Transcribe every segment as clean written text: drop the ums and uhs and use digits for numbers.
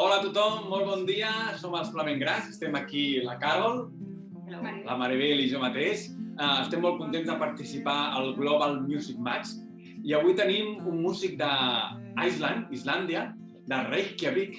Hola a tothom, molt bon dia, som els FlamenGrass, estem aquí la Carol, la Maribel i jo mateix. Estem molt contents de participar al Global Music Match i avui tenim un músic d'Iceland, Islàndia, de Reykjavik,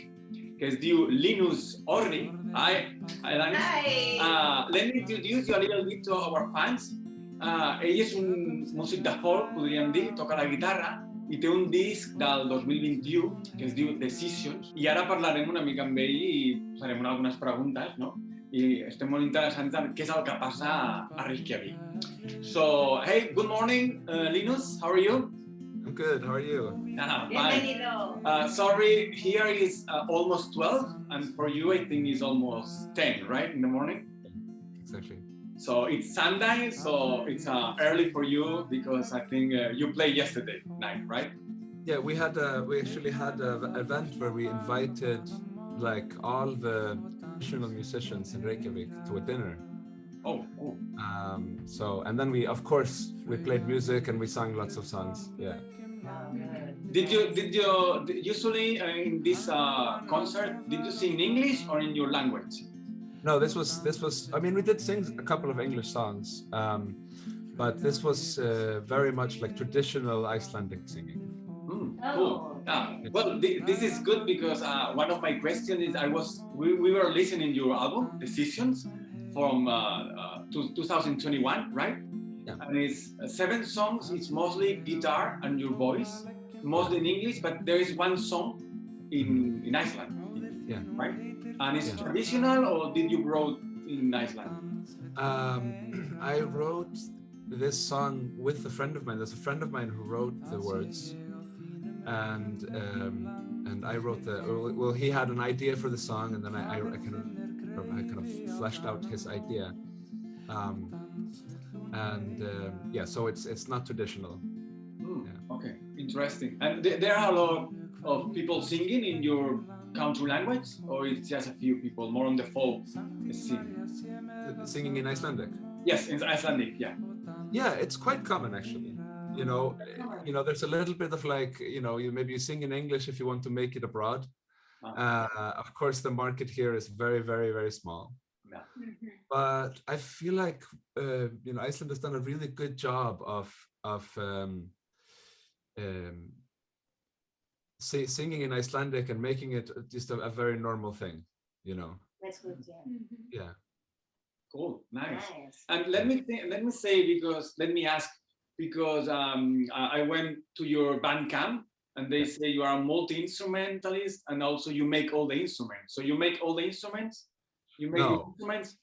que es diu Linus Orri. Hi, Linus. Hi. Let me introduce you a little bit to our fans. Ell és un músic de folk, podríem dir, toca la guitarra i té un disc del 2021 que es diu Decisions i ara parlarem una mica amb ell i farem algunes preguntes, no? I estem molt interessants en què és el que passa a Reykjavik. So, hey, good morning, Linus, how are you? I'm good, how are you? Fine. Sorry, here is almost 12 and for you I think it's almost 10, right, in the morning? Exactly. So it's Sunday, so it's early for you because I think you played yesterday night, right? Yeah, we actually had an event where we invited like all the professional musicians in Reykjavik to a dinner. Oh. And then we played music and we sang lots of songs. Yeah. Did you usually in this concert did you sing in English or in your language? No, this was. I mean, we did sing a couple of English songs, but this was very much like traditional Icelandic singing. Cool. Well, this is good because one of my questions is we were listening to your album Decisions from 2021, right? Yeah. And it's 7 songs. It's mostly guitar and your voice, mostly in English, but there is one song in Iceland. Yeah. Right? And it's traditional, or did you wrote in Iceland? I wrote this song with a friend of mine. There's a friend of mine who wrote the words, and I wrote he had an idea for the song, and then I kind of fleshed out his idea. So it's not traditional. Yeah. Okay, interesting. And there are a lot of people singing in your country language, or it's just a few people more on the folk singing in Icelandic? Yes, in Icelandic, yeah. Yeah, it's quite common actually. You know, there's a little bit of like, maybe you sing in English if you want to make it abroad. Of course, the market here is very, very, very small. Yeah. But I feel like Iceland has done a really good job of singing in Icelandic and making it just a very normal thing, That's good, yeah. Yeah. Cool, nice. And let me ask because I went to your band camp and they say you are a multi-instrumentalist and also you make all the instruments. So you make all the instruments? You make the instruments?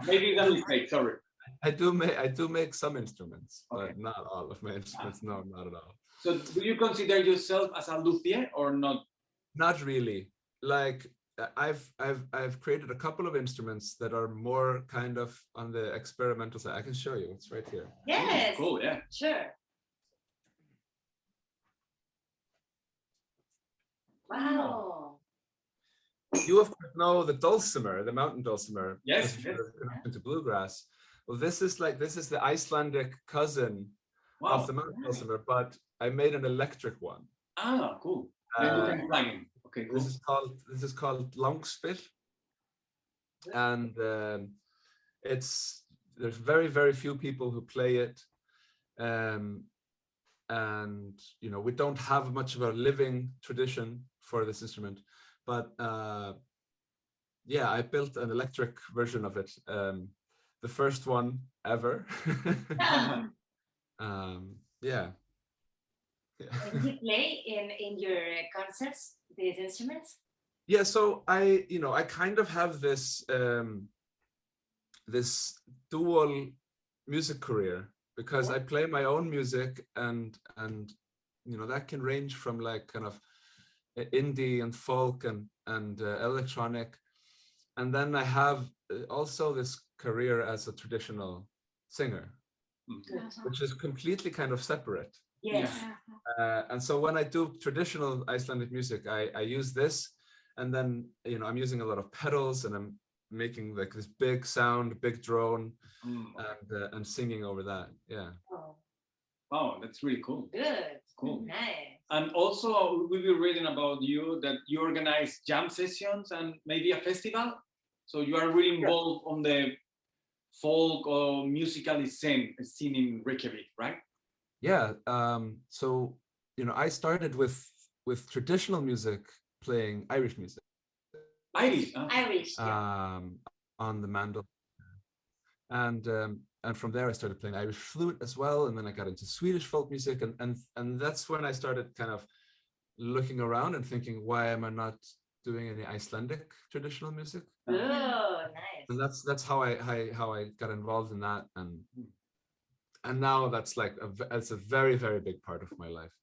Maybe that's a mistake, sorry. I do make some instruments, but not all of my instruments. No, not at all. So do you consider yourself as a luthier or not? Not really. Like I've created a couple of instruments that are more kind of on the experimental side. I can show you. It's right here. Yes. Cool, yeah. Sure. Wow. You of course know the dulcimer, the mountain dulcimer. Yes. Into bluegrass. Well, this is the Icelandic cousin of the mountain dulcimer, but I made an electric one. Cool. Then you can plug in. Okay, cool. This is called langspill, and there's very, very few people who play it, and we don't have much of a living tradition for this instrument, but I built an electric version of it, the first one ever. Yeah. And you play in your concerts these instruments? Yeah, so I kind of have this this dual music career because I play my own music and that can range from like kind of indie and folk and electronic, and then I have also this career as a traditional singer, which is completely kind of separate. Yes. And so when I do traditional Icelandic music, I use this, and then I'm using a lot of pedals, and I'm making like this big sound, big drone, and singing over that. Yeah. Oh, that's really cool. Good. Cool. Nice. And also, we'll be reading about you that you organize jam sessions and maybe a festival. So you are really involved on the folk or musical scene in Reykjavik, right? Yeah. So, you know, I started with traditional music, playing Irish music. Irish. Irish. Yeah. On the mandolin. And from there I started playing Irish flute as well, and then I got into Swedish folk music, and that's when I started kind of looking around and thinking, why am I not doing any Icelandic traditional music? Oh, nice. And that's how I got involved in that, and now that's like it's a very, very big part of my life.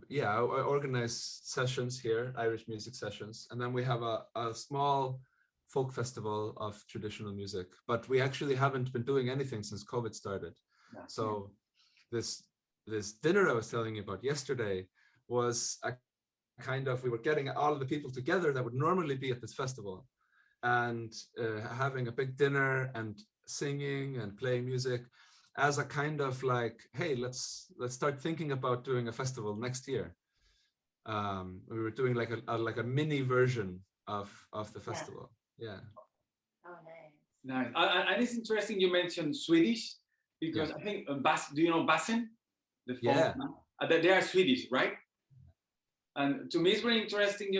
Yeah, I organize sessions here, Irish music sessions, and then we have a small folk festival of traditional music, but we actually haven't been doing anything since COVID started. Yeah. So this dinner I was telling you about yesterday was a kind of, we were getting all of the people together that would normally be at this festival, and having a big dinner and singing and playing music as a kind of like, hey, let's start thinking about doing a festival next year. We were doing like a mini version of the festival. Yeah. Oh, nice. Nice. And it's interesting you mentioned Swedish, because I think do you know Basen? The folk, they are Swedish, right? And to me, it's very interesting.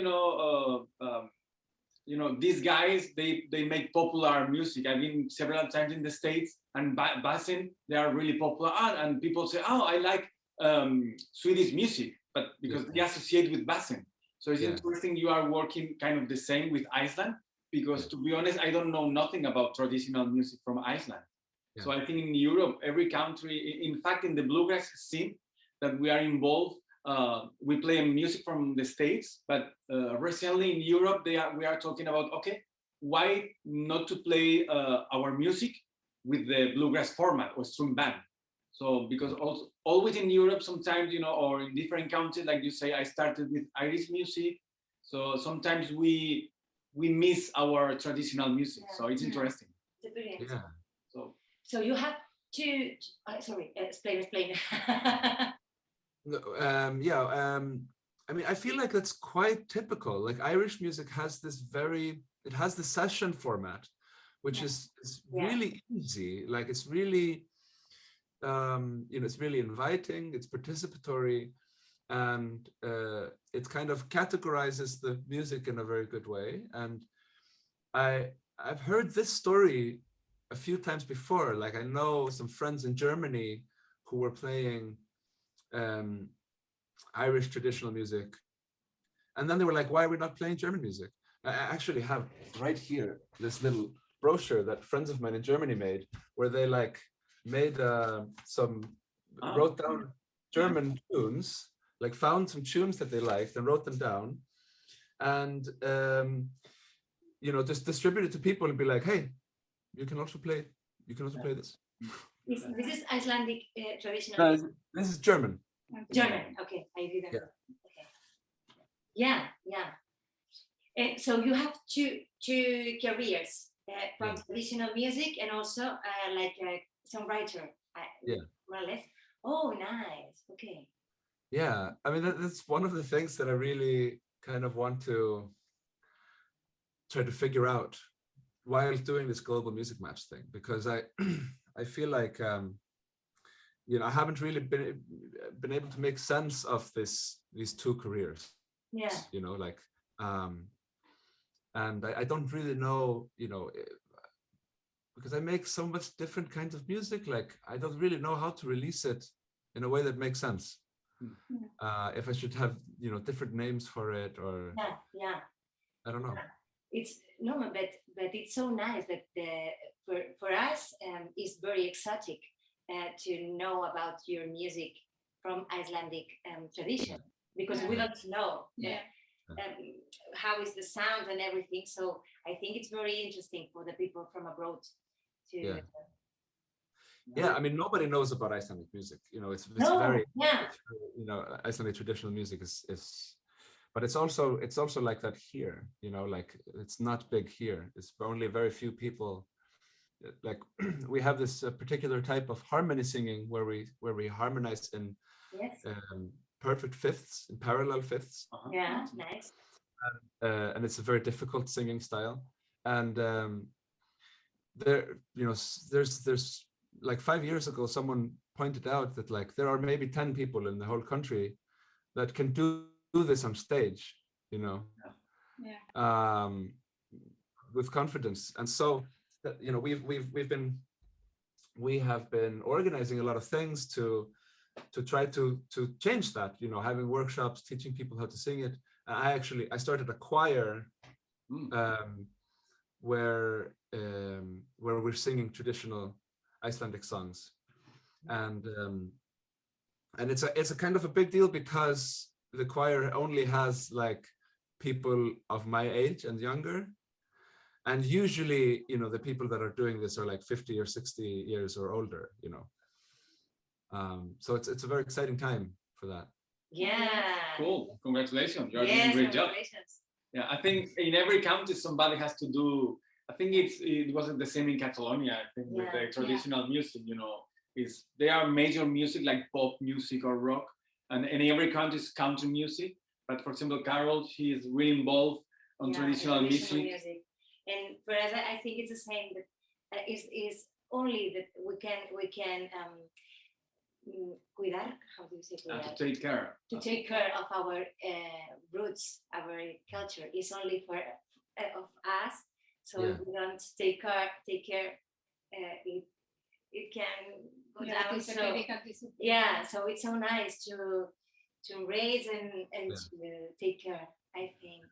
These guys, they make popular music. I've been several times in the States, and Basen, they are really popular. And people say, oh, I like Swedish music, but because they associate with Basen. So it's interesting you are working kind of the same with Iceland, because to be honest, I don't know nothing about traditional music from Iceland. Yeah. So I think in Europe, every country, in fact, in the bluegrass scene that we are involved, we play music from the States, but recently in Europe, we are talking about, okay, why not to play our music with the bluegrass format or string band? So because also always in Europe, sometimes, or in different countries, like you say, I started with Irish music. So sometimes we miss our traditional music. So it's interesting. Yeah. So you have to, explain. I mean, I feel like that's quite typical. Like Irish music has it has the session format, which is really easy. Like it's really, it's really inviting, it's participatory, and it kind of categorizes the music in a very good way. And I've heard this story a few times before. Like I know some friends in Germany who were playing Irish traditional music, and then they were like, why are we not playing German music? I actually have right here this little brochure that friends of mine in Germany made, where they like made wrote down German tunes, like found some tunes that they liked and wrote them down, and just distribute it to people and be like, hey, you can also play this. This is Icelandic traditional. This is German. German. Okay, I didn't. Okay. Yeah. So you have two careers, from traditional music and also like a songwriter. More or less. Oh, nice. Okay. Yeah, I mean that's one of the things that I really kind of want to try to figure out while doing this global music match thing, because I feel like I haven't really been able to make sense of these two careers. Yeah. And I don't really know, because I make so much different kinds of music. Like I don't really know how to release it in a way that makes sense. If I should have different names for it, or I don't know. It's normal, but it's so nice that for us it's very exotic to know about your music from Icelandic tradition, because we don't know how is the sound and everything. So I think it's very interesting for the people from abroad to. I mean, nobody knows about Icelandic music. It's Icelandic traditional music is, but it's also like that here. Like it's not big here. It's only very few people like we have this particular type of harmony singing where we harmonize in Yes. perfect fifths, in parallel fifths. Yeah, nice. And it's a very difficult singing style. And there, you know, there's like 5 years ago, someone pointed out that like there are maybe 10 people in the whole country that can do this on stage, you know, with confidence. And so, you know, we have been organizing a lot of things to try to change that, you know, having workshops, teaching people how to sing it. I started a choir where we're singing traditional Icelandic songs, and it's a kind of a big deal because the choir only has like people of my age and younger, and usually, you know, the people that are doing this are like 50 or 60 years or older, you know. So it's a very exciting time for that. Yeah. Cool. Congratulations. You're doing a great job. Yeah, I think in every county somebody has to do. I think it wasn't the same in Catalonia. I think with the traditional music, you know, they are major music like pop music or rock, and in every country is country music. But for example, Carol, she is really involved on traditional music. And for us, I think it's the same. That is only that we can cuidar. How do you say cuidar? To take care. To take care of our roots, our culture is only for of us. So if we don't take care, it can go down. So yeah, so it's so nice to raise and to take care, I think.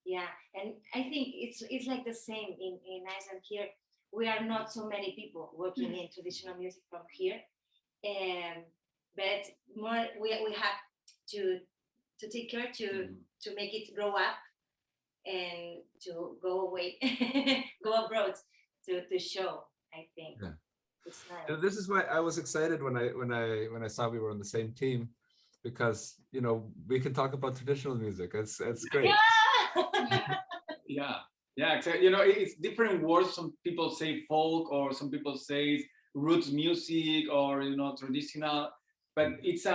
Yeah, and I think it's like the same in Iceland. Here we are not so many people working in traditional music from here, but more we have to take care to make it grow up and to go away, go abroad to show. I think it's nice. This is why I was excited when I saw we were on the same team, because, you know, we can talk about traditional music. It's great. Yeah, exactly. You know, it's different words. Some people say folk, or some people say roots music, or, you know, traditional. But it's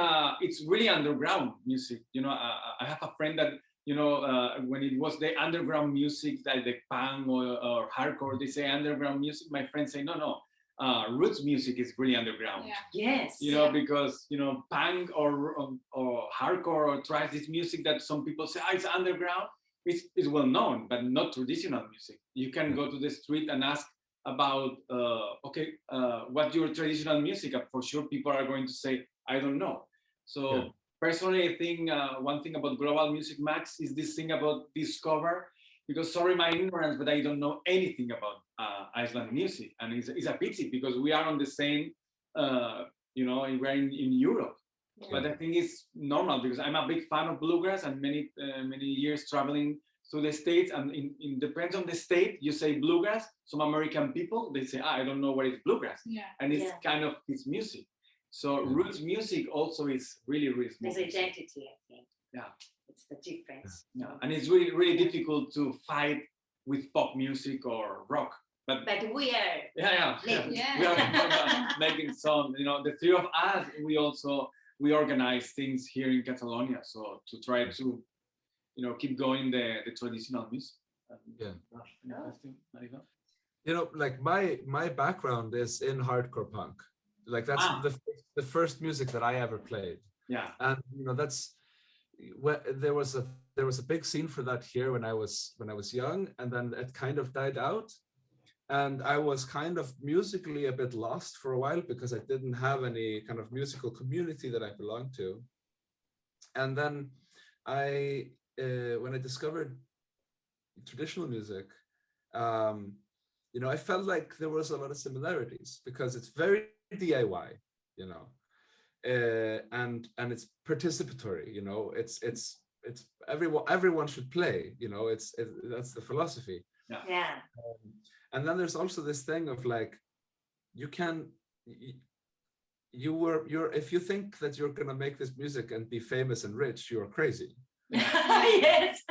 really underground music. You know, I have a friend that, you know, when it was the underground music, like the punk or hardcore, they say underground music. My friends say no. Roots music is really underground. Yes. You know, because, you know, punk or hardcore or thrash, this music that some people say it's underground. It's well known, but not traditional music. You can go to the street and ask about, what's your traditional music? For sure, people are going to say, I don't know. So personally, I think one thing about Global Music Max is this thing about discover, because sorry, my ignorance, but I don't know anything about Iceland music. And it's a pity because we are on the same, you know, we're in Europe. But I think it's normal because I'm a big fan of bluegrass and many years traveling to the States, and it depends on the state. You say bluegrass, some American people, they say, I don't know what is bluegrass. And it's kind of his music. So roots music also is really, really small. There's identity, I think. Yeah. It's the difference. Yeah. And it's really, really difficult to fight with pop music or rock. But we are. We are making some, you know, the three of us, we organize things here in Catalonia, so to try to, you know, keep going the traditional music. You know, like my background is in hardcore punk. Like that's the first music that I ever played. Yeah. And you know, that's there was a big scene for that here when I was young, and then it kind of died out. And I was kind of musically a bit lost for a while because I didn't have any kind of musical community that I belonged to. And then when I discovered traditional music, you know, I felt like there was a lot of similarities because it's very DIY, you know, and it's participatory, you know, it's everyone should play, you know, that's the philosophy. Yeah. And then there's also this thing of like, if you think that you're gonna make this music and be famous and rich, you're crazy. Yes.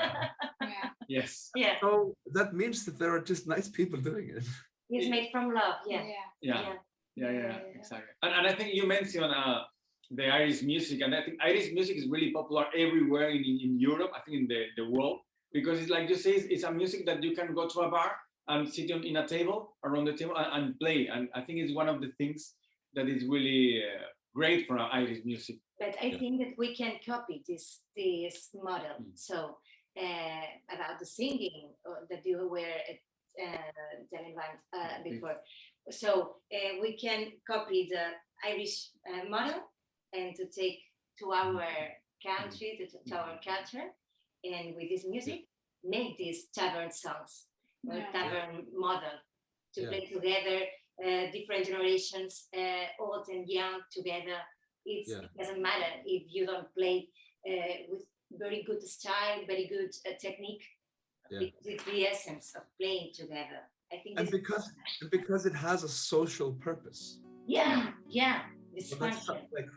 Yes. Yeah. So that means that there are just nice people doing it. It's made from love. Yeah, exactly. And I think you mentioned the Irish music, and I think Irish music is really popular everywhere in Europe, I think in the world, because it's like you say, it's a music that you can go to a bar and sit in a table, around the table, and play. And I think it's one of the things that is really great for Irish music. But I think that we can copy this model. So about the singing that you were telling about before. So we can copy the Irish model and to take to our country, to our culture, and with this music, make these tavern songs, tavern model, to play together, different generations, old and young together. It doesn't matter if you don't play with very good style, very good technique. Because it's the essence of playing together. I think, and because it has a social purpose. It's function. Like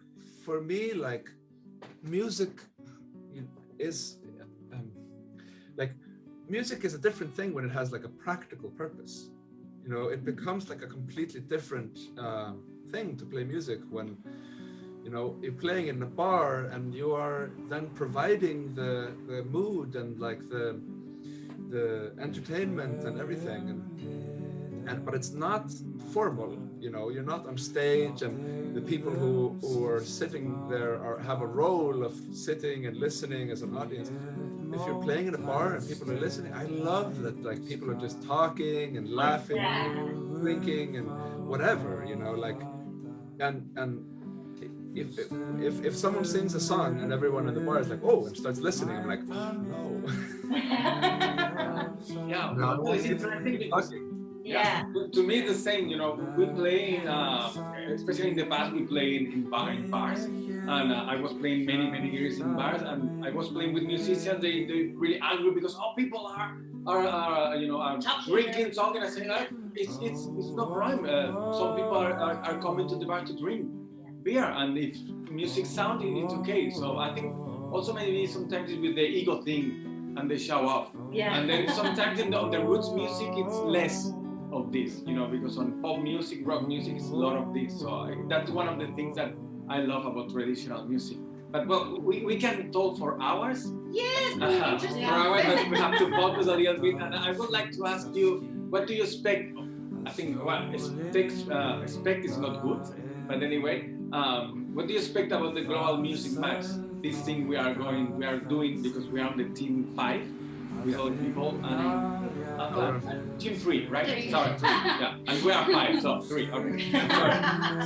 for me, like music is like music is a different thing when it has like a practical purpose. You know, it becomes like a completely different thing to play music when, you know, you're playing in a bar and you are then providing the mood and like the entertainment and everything, and but it's not formal. You know, you're not on stage, and the people who are sitting there have a role of sitting and listening as an audience. If you're playing in a bar and people are listening, I love that, like, people are just talking and laughing, drinking and whatever, you know, like, and if someone sings a song and everyone in the bar is like, oh, and starts listening, I'm like, oh, no. It's interesting because, to me it's the same, you know, we play, especially in the past, we played in bars, and I was playing many years in bars, and I was playing with musicians. They really angry because people are drinking, talking. I say, it's no problem. Some people are coming to the bar to drink beer, and if music sounds, it's okay. So I think also maybe sometimes it's with the ego thing and they show off. And then sometimes on the roots music, it's less of this, you know, because on pop music, rock music, it's a lot of this. So that's one of the things that I love about traditional music. But well, we can talk for hours. Yes, for hours, but we have to focus a little bit. And I would like to ask you, what do you expect? I think, well, expect is not good, but anyway, what do you expect about the Global Music Match? This thing we are doing, because we are on the team 5 with other people, and team 3, right? Sorry, 3, and we are 5, so 3. Okay.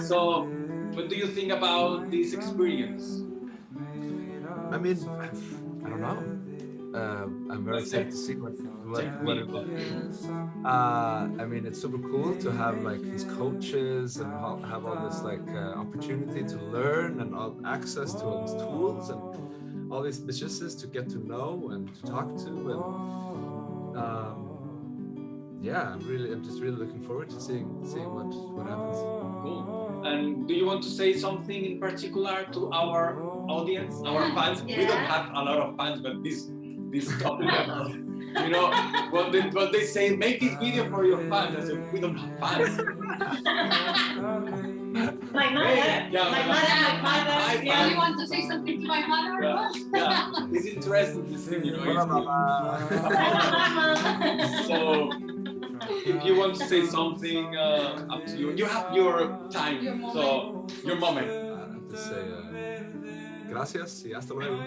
So, what do you think about this experience? I mean, I don't know. I'm very excited to see what it will be. I mean, it's super cool to have like these coaches and have all this like opportunity to learn and all access to all these tools and all these musicians to get to know and to talk to, and I'm just really looking forward to seeing what happens. Cool. And do you want to say something in particular to our audience, our fans? We don't have a lot of fans, but this topic, you know, what they say, make this video for your fans. I said, we don't have fans. My mother, my father. Yeah, you want to say something to my mother? Yeah. It's interesting, this thing, you know. So, if you want to say something, up to you. You have your time, your moment. Just say gracias y hasta luego.